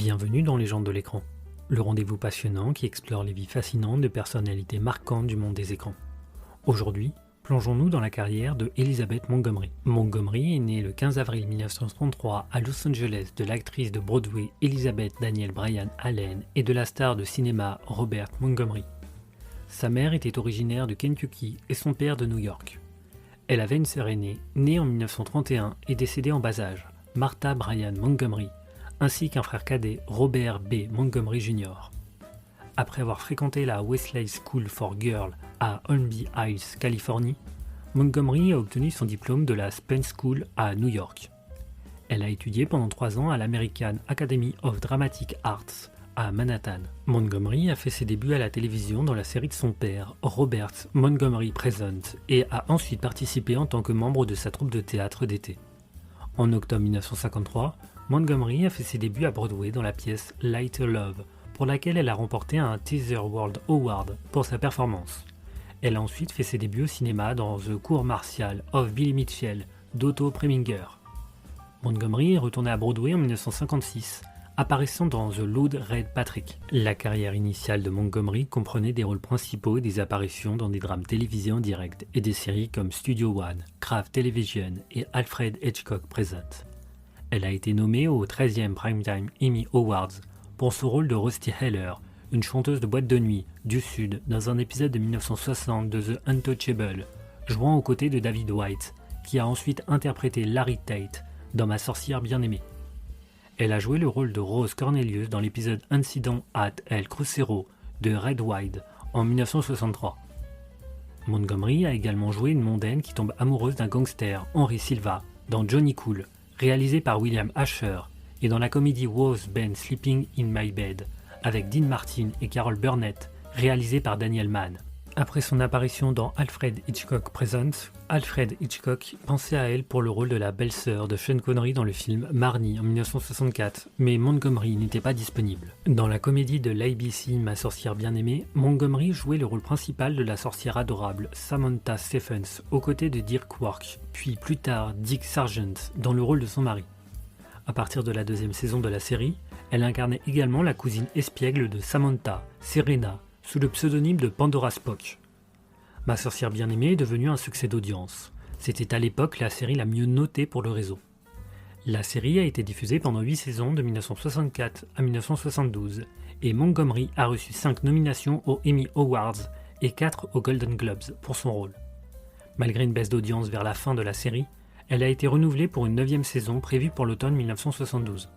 Bienvenue dans Légendes de l'écran, le rendez-vous passionnant qui explore les vies fascinantes de personnalités marquantes du monde des écrans. Aujourd'hui, plongeons-nous dans la carrière de Elizabeth Montgomery. Montgomery est née le 15 avril 1933 à Los Angeles de l'actrice de Broadway Elizabeth Daniel Bryan Allen et de la star de cinéma Robert Montgomery. Sa mère était originaire de Kentucky et son père de New York. Elle avait une sœur aînée, née en 1931 et décédée en bas âge, Martha Bryan Montgomery, ainsi qu'un frère cadet, Robert B. Montgomery Jr. Après avoir fréquenté la Wesley School for Girls à Holmby Hills, Californie, Montgomery a obtenu son diplôme de la Spence School à New York. Elle a étudié pendant 3 ans à l'American Academy of Dramatic Arts à Manhattan. Montgomery a fait ses débuts à la télévision dans la série de son père, Robert Montgomery Presents, et a ensuite participé en tant que membre de sa troupe de théâtre d'été. En octobre 1953, Montgomery a fait ses débuts à Broadway dans la pièce Lighter Love, pour laquelle elle a remporté un Teaser World Award pour sa performance. Elle a ensuite fait ses débuts au cinéma dans The Cour martiale of Billy Mitchell d'Otto Preminger. Montgomery est retournée à Broadway en 1956, apparaissant dans The Loud Red Patrick. La carrière initiale de Montgomery comprenait des rôles principaux et des apparitions dans des drames télévisés en direct et des séries comme Studio One, Kraft Television et Alfred Hitchcock Presents. Elle a été nommée au 13e Primetime Emmy Awards pour son rôle de Rusty Heller, une chanteuse de boîte de nuit du Sud dans un épisode de 1960 de The Untouchables, jouant aux côtés de David White, qui a ensuite interprété Larry Tate dans Ma sorcière bien-aimée. Elle a joué le rôle de Rose Cornelius dans l'épisode Incident at El Crucero de Red Wide en 1963. Montgomery a également joué une mondaine qui tombe amoureuse d'un gangster, Henry Silva, dans Johnny Cool, réalisé par William Asher, et dans la comédie Was Ben Sleeping in My Bed, avec Dean Martin et Carol Burnett, réalisée par Daniel Mann. Après son apparition dans Alfred Hitchcock Presents, Alfred Hitchcock pensait à elle pour le rôle de la belle-sœur de Sean Connery dans le film Marnie en 1964, mais Montgomery n'était pas disponible. Dans la comédie de l'ABC Ma sorcière bien-aimée, Montgomery jouait le rôle principal de la sorcière adorable Samantha Stephens aux côtés de Dirk Wark, puis plus tard Dick Sargent dans le rôle de son mari. À partir de la 2e saison de la série, elle incarnait également la cousine espiègle de Samantha, Serena, sous le pseudonyme de Pandora Spock. Ma sorcière bien-aimée est devenue un succès d'audience. C'était à l'époque la série la mieux notée pour le réseau. La série a été diffusée pendant 8 saisons de 1964 à 1972 et Montgomery a reçu 5 nominations aux Emmy Awards et 4 aux Golden Globes pour son rôle. Malgré une baisse d'audience vers la fin de la série, elle a été renouvelée pour une 9e saison prévue pour l'automne 1972.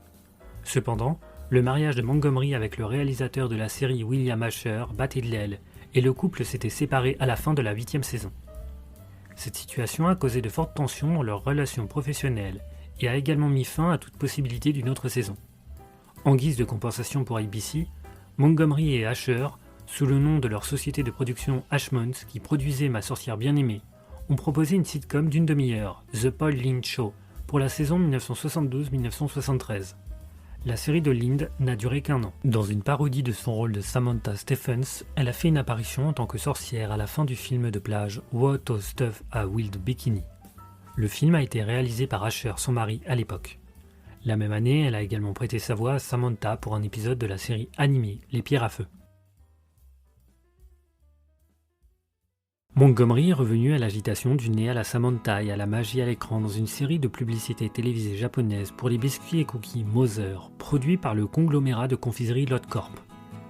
Cependant, le mariage de Montgomery avec le réalisateur de la série William Asher battait de l'aile et le couple s'était séparé à la fin de la 8e saison. Cette situation a causé de fortes tensions dans leur relation professionnelle et a également mis fin à toute possibilité d'une autre saison. En guise de compensation pour ABC, Montgomery et Asher, sous le nom de leur société de production Ashmont qui produisait Ma sorcière bien-aimée, ont proposé une sitcom d'une demi-heure, The Paul Lynde Show, pour la saison 1972-1973. La série de Lynde n'a duré qu'1 an. Dans une parodie de son rôle de Samantha Stephens, elle a fait une apparition en tant que sorcière à la fin du film de plage What a Stuff a Wild Bikini. Le film a été réalisé par Asher, son mari, à l'époque. La même année, elle a également prêté sa voix à Samantha pour un épisode de la série animée Les Pierres à Feu. Montgomery est revenue à l'agitation du nez à la Samantha et à la magie à l'écran dans une série de publicités télévisées japonaises pour les biscuits et cookies Mother, produits par le conglomérat de confiserie Lotte Corp.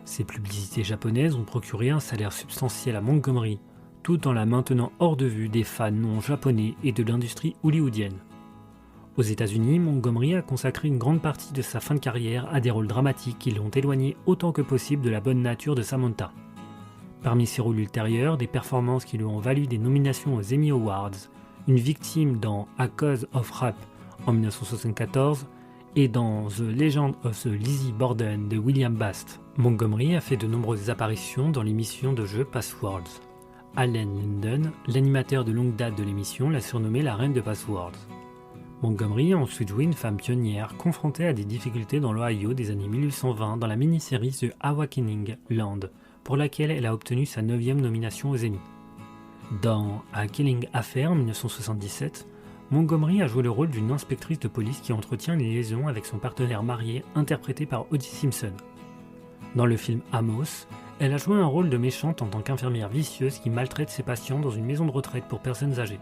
Ces publicités japonaises ont procuré un salaire substantiel à Montgomery, tout en la maintenant hors de vue des fans non japonais et de l'industrie hollywoodienne. Aux États-Unis, Montgomery a consacré une grande partie de sa fin de carrière à des rôles dramatiques qui l'ont éloigné autant que possible de la bonne nature de Samantha. Parmi ses rôles ultérieurs, des performances qui lui ont valu des nominations aux Emmy Awards, une victime dans A Cause of Rap en 1974 et dans The Legend of the Lizzie Borden de William Bast. Montgomery a fait de nombreuses apparitions dans l'émission de jeu Passwords. Allen Linden, l'animateur de longue date de l'émission, l'a surnommée la reine de Passwords. Montgomery a ensuite joué une femme pionnière confrontée à des difficultés dans l'Ohio des années 1820 dans la mini-série The Awakening Land, pour laquelle elle a obtenu sa 9e nomination aux Emmy. Dans A Killing Affair en 1977, Montgomery a joué le rôle d'une inspectrice de police qui entretient une liaison avec son partenaire marié, interprété par O.J. Simpson. Dans le film Amos, elle a joué un rôle de méchante en tant qu'infirmière vicieuse qui maltraite ses patients dans une maison de retraite pour personnes âgées.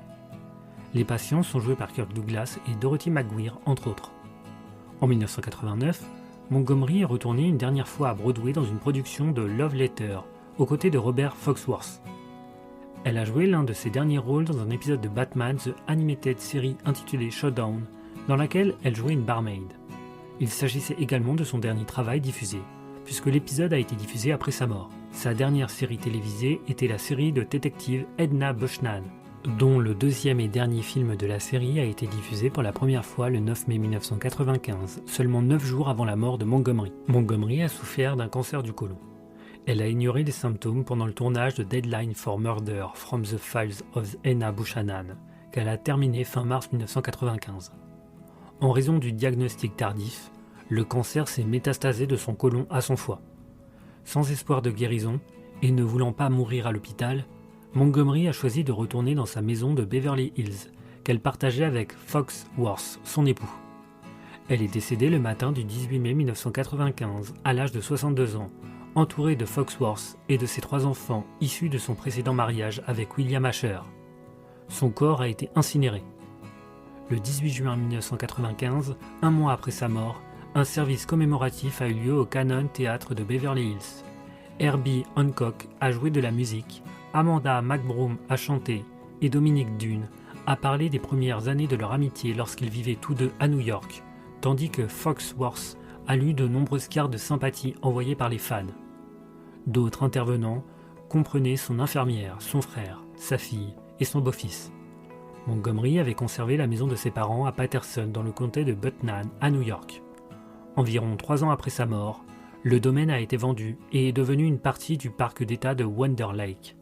Les patients sont joués par Kirk Douglas et Dorothy McGuire, entre autres. En 1989, Montgomery est retournée une dernière fois à Broadway dans une production de Love Letter, aux côtés de Robert Foxworth. Elle a joué l'un de ses derniers rôles dans un épisode de Batman The Animated Series intitulé Showdown, dans laquelle elle jouait une barmaid. Il s'agissait également de son dernier travail diffusé, puisque l'épisode a été diffusé après sa mort. Sa dernière série télévisée était la série de détective Edna Buchanan, dont le deuxième et dernier film de la série a été diffusé pour la première fois le 9 mai 1995, seulement 9 jours avant la mort de Montgomery. Montgomery a souffert d'un cancer du côlon. Elle a ignoré les symptômes pendant le tournage de Deadline for Murder from the Files of Edna Buchanan, qu'elle a terminé fin mars 1995. En raison du diagnostic tardif, le cancer s'est métastasé de son côlon à son foie. Sans espoir de guérison, et ne voulant pas mourir à l'hôpital, Montgomery a choisi de retourner dans sa maison de Beverly Hills, qu'elle partageait avec Foxworth, son époux. Elle est décédée le matin du 18 mai 1995, à l'âge de 62 ans, entourée de Foxworth et de ses 3 enfants issus de son précédent mariage avec William Asher. Son corps a été incinéré. Le 18 juin 1995, un mois après sa mort, un service commémoratif a eu lieu au Cannon Theatre de Beverly Hills. Herbie Hancock a joué de la musique, Amanda McBroom a chanté et Dominique Dunne a parlé des premières années de leur amitié lorsqu'ils vivaient tous deux à New York, tandis que Foxworth a lu de nombreuses cartes de sympathie envoyées par les fans. D'autres intervenants comprenaient son infirmière, son frère, sa fille et son beau-fils. Montgomery avait conservé la maison de ses parents à Paterson dans le comté de Putnam à New York. Environ 3 ans après sa mort, le domaine a été vendu et est devenu une partie du parc d'État de Wonder Lake.